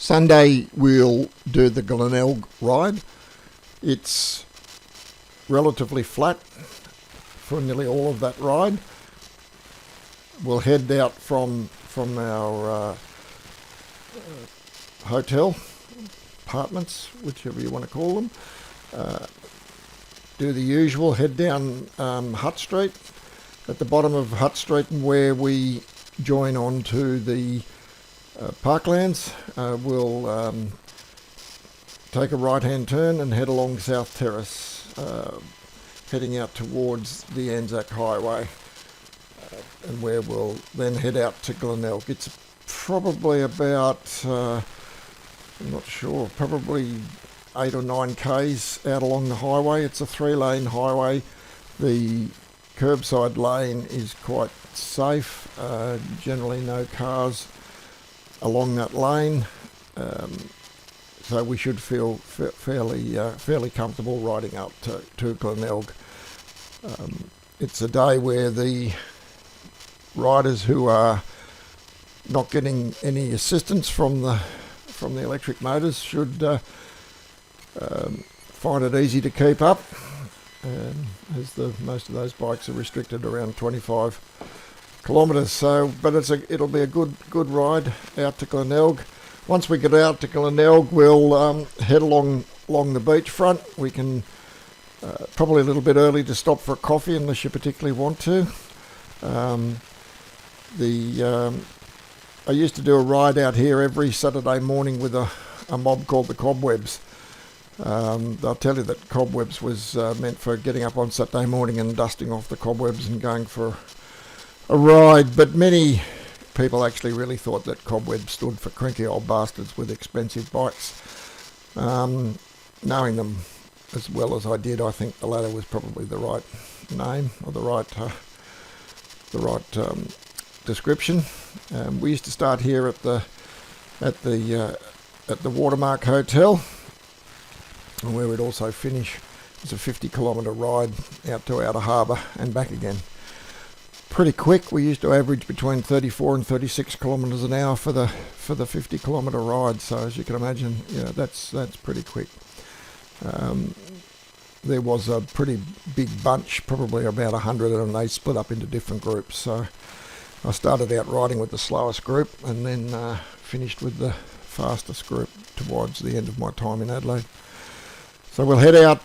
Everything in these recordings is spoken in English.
Sunday we'll do the Glenelg ride. It's relatively flat for nearly all of that ride. We'll head out from our hotel, apartments, whichever you want to call them. Do the usual, head down Hutt Street. At the bottom of Hutt Street, and where we join on to the Parklands, we'll take a right-hand turn and head along South Terrace, heading out towards the Anzac Highway, and where we'll then head out to Glenelg. It's probably about, I'm not sure, probably 8 or 9 k's out along the highway. It's a 3-lane highway. The curbside lane is quite safe, generally no cars along that lane, so we should feel fairly comfortable riding up to Glenelg. It's a day where the riders who are not getting any assistance from the electric motors should find it easy to keep up, as most of those bikes are restricted around 25 kilometres. So, but it'll be a good ride out to Glenelg. Once we get out to Glenelg, we'll head along the beachfront. We can probably a little bit early to stop for a coffee unless you particularly want to. I used to do a ride out here every Saturday morning with a mob called the Cobwebs. They'll tell you that Cobwebs was meant for getting up on Saturday morning and dusting off the cobwebs and going for a ride, but many people actually really thought that Cobwebs stood for cranky old bastards with expensive bikes. Knowing them as well as I did, I think the latter was probably the right name, or the right description. We used to start here at the Watermark Hotel, where we'd also finish. It's a 50-kilometre ride out to Outer Harbour and back again. Pretty quick. We used to average between 34 and 36 kilometres an hour for the 50-kilometre ride. So as you can imagine, that's pretty quick. There was a pretty big bunch, probably about 100, and they split up into different groups. So I started out riding with the slowest group and then finished with the fastest group towards the end of my time in Adelaide. So we'll head out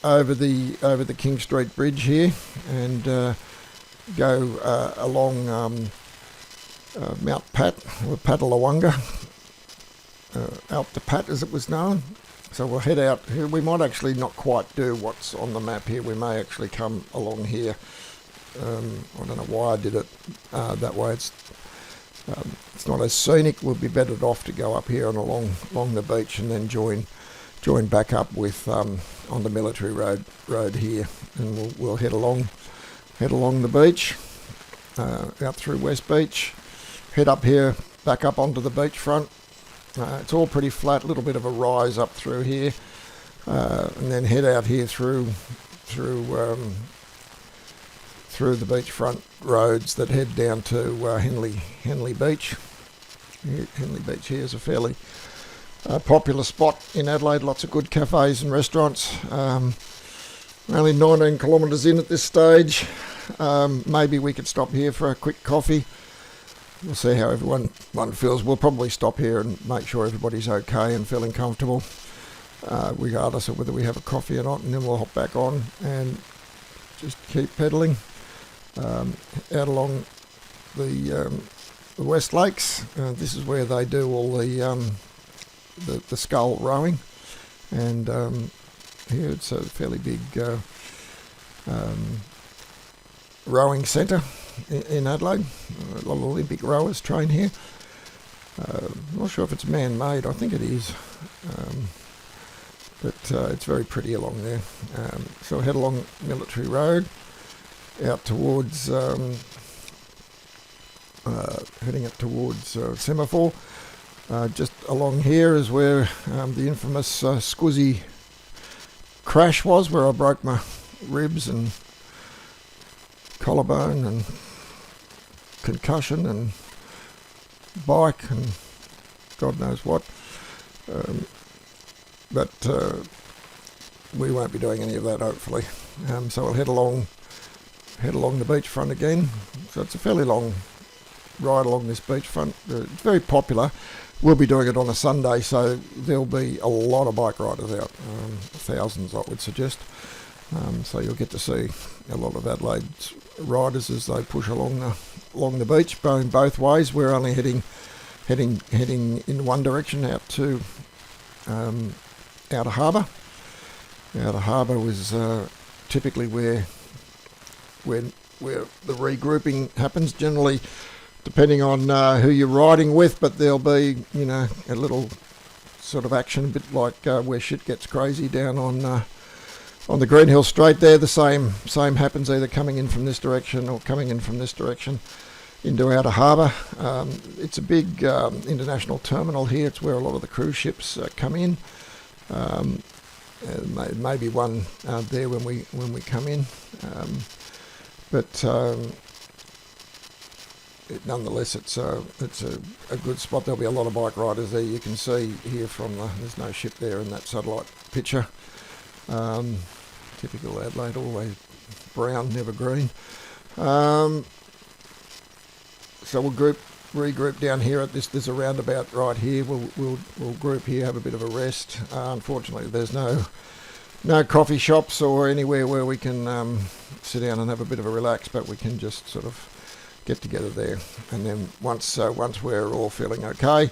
over the King Street Bridge here and go along Mount Pat, or Patalawanga, Alp Pat as it was known. So we'll head out here. We might actually not quite do what's on the map here. We may actually come along here. I don't know why I did it that way. It's not as scenic. We'll be better off to go up here and along the beach and then join back up with on the Military Road here, and we'll head along the beach, out through West Beach, head up here, back up onto the beachfront. It's all pretty flat, a little bit of a rise up through here, and then head out here through the beachfront roads that head down to Henley Beach. Henley Beach here is a fairly popular spot in Adelaide. Lots of good cafes and restaurants. Only 19 kilometres in at this stage. Maybe we could stop here for a quick coffee. We'll see how everyone feels. We'll probably stop here and make sure everybody's okay and feeling comfortable, regardless of whether we have a coffee or not, and then we'll hop back on and just keep pedalling out along the West Lakes. This is where they do all the scull rowing, and here it's a fairly big rowing centre in Adelaide. A lot of Olympic rowers train here. I'm not sure if it's man-made. I think it is, but it's very pretty along there. So head along Military Road out towards heading up towards Semaphore. Just along here is where the infamous Squizzy crash was, where I broke my ribs and collarbone and concussion and bike and God knows what. But we won't be doing any of that, hopefully. So we'll head along the beachfront again. So it's a fairly long ride along this beachfront. It's very popular. We'll be doing it on a Sunday, so there'll be a lot of bike riders out, thousands I would suggest. So you'll get to see a lot of Adelaide's riders as they push along the beach, going both ways. We're only heading in one direction out to Outer Harbour. Outer Harbour was typically where the regrouping happens, generally depending on who you're riding with, but there'll be, a little sort of action, a bit like where shit gets crazy down on the Green Hill Straight there. The same happens either coming in from this direction or coming in from this direction into Outer Harbour. It's a big international terminal here. It's where a lot of the cruise ships come in. Maybe one there when we come in, but nonetheless, it's a good spot. There'll be a lot of bike riders there. You can see here from there's no ship there in that satellite picture. Typical Adelaide, always brown, never green. So we'll regroup down here at there's a roundabout right here. We'll group here, have a bit of a rest. Unfortunately, there's no coffee shops or anywhere where we can sit down and have a bit of a relax, but we can just sort of get together there. And then once we're all feeling okay,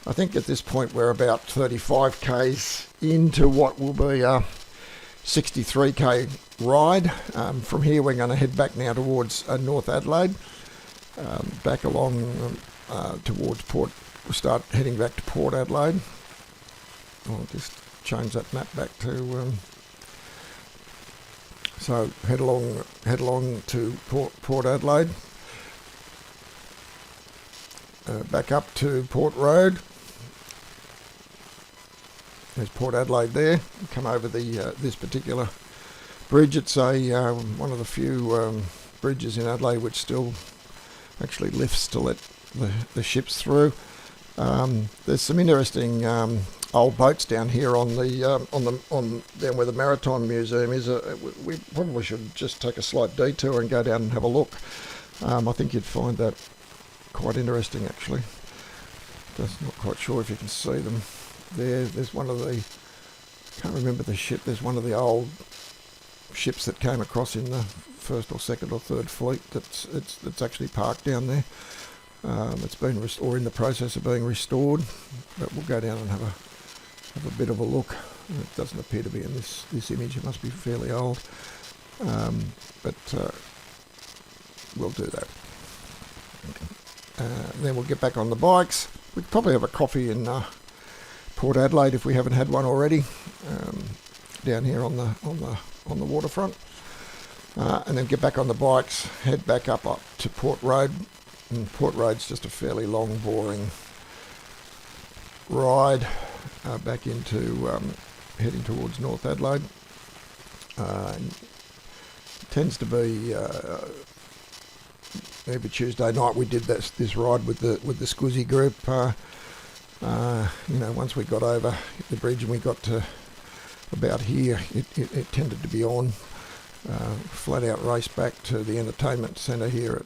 I think at this point we're about 35 k's into what will be a 63k ride. From here we're going to head back now towards North Adelaide, back along towards Port. We'll start heading back to Port Adelaide. I'll just change that map back to so head along to Port Adelaide, back up to Port Road. There's Port Adelaide there. Come over this particular bridge. It's one of the few bridges in Adelaide which still actually lifts to let the ships through. There's some interesting old boats down here on down where the Maritime Museum is. We probably should just take a slight detour and go down and have a look. I think you'd find that quite interesting, actually. Just not quite sure if you can see them. There's one of the, can't remember the ship, there's one of the old ships that came across in the first or second or third fleet that's actually parked down there. It's been in the process of being restored, but we'll go down and have a bit of a look. It doesn't appear to be in this image. It must be fairly old, but we'll do that. Then we'll get back on the bikes. We'd probably have a coffee in Port Adelaide if we haven't had one already, down here on the waterfront, and then get back on the bikes, head back up to Port Road. And Port Road's just a fairly long, boring ride back into heading towards North Adelaide. Tends to be every Tuesday night we did this ride with the Scuzzy group. Once we got over the bridge and we got to about here, it tended to be on. Flat out race back to the entertainment centre here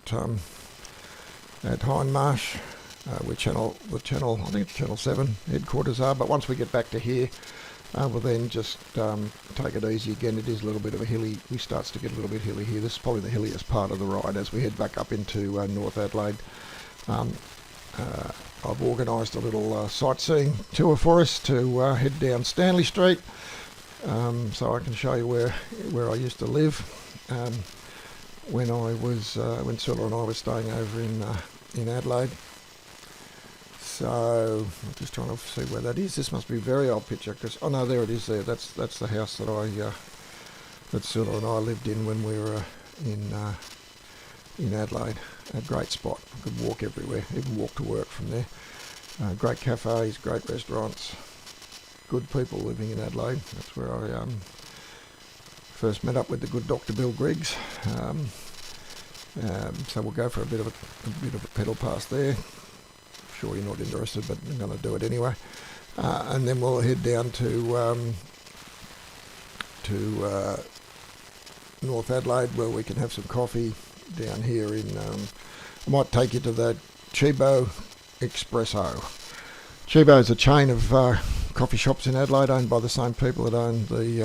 at Hindmarsh, where the channel, I think it's Channel 7 headquarters are. But once we get back to here, we'll then just take it easy again. It is a little bit of a hilly, starts to get a little bit hilly here. This is probably the hilliest part of the ride as we head back up into North Adelaide. I've organised a little sightseeing tour for us to head down Stanley Street, so I can show you where I used to live when Sula and I were staying over in Adelaide. So I'm just trying to see where that is. This must be a very old picture, because no, there it is. There, that's the house that Sula and I lived in when we were in Adelaide. A great spot. I could walk everywhere, even walk to work from there. Great cafes, great restaurants, good people living in Adelaide. That's where I first met up with the good Dr. Bill Griggs. So we'll go for a bit of a pedal past there. sure you're not interested, but I'm going to do it anyway. And then we'll head down to North Adelaide, where we can have some coffee down here in... I might take you to the Chibo Espresso. Chibo is a chain of coffee shops in Adelaide, owned by the same people that own the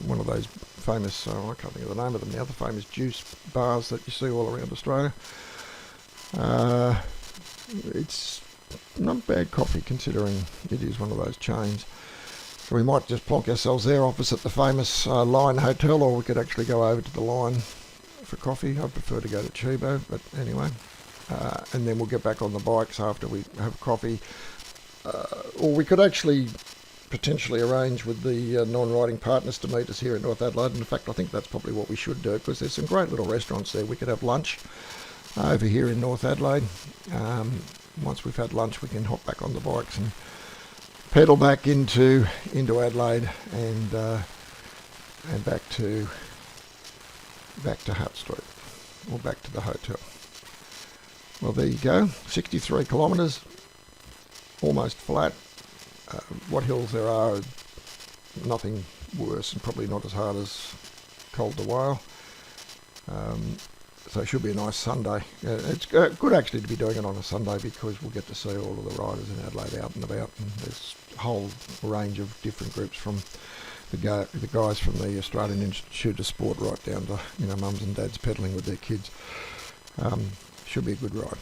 one of those famous, I can't think of the name of them now, the famous juice bars that you see all around Australia. It's not bad coffee considering it is one of those chains. So we might just plonk ourselves there opposite the famous Line Hotel, or we could actually go over to the Line for coffee. I prefer to go to Chibo, but anyway. And then we'll get back on the bikes after we have coffee. Or we could actually potentially arrange with the non-riding partners to meet us here in North Adelaide. And in fact, I think that's probably what we should do, because there's some great little restaurants there. We could have lunch over here in North Adelaide. Once we've had lunch, we can hop back on the bikes and pedal back into Adelaide and back to Hutt Street, or back to the hotel. Well, there you go. 63 kilometres, almost flat. What hills there are, nothing worse, and probably not as hard as Col de Whale. So it should be a nice Sunday. It's good actually to be doing it on a Sunday, because we'll get to see all of the riders in Adelaide out and about, and there's a whole range of different groups, from the guys from the Australian Institute of Sport right down to mums and dads pedalling with their kids. Should be a good ride.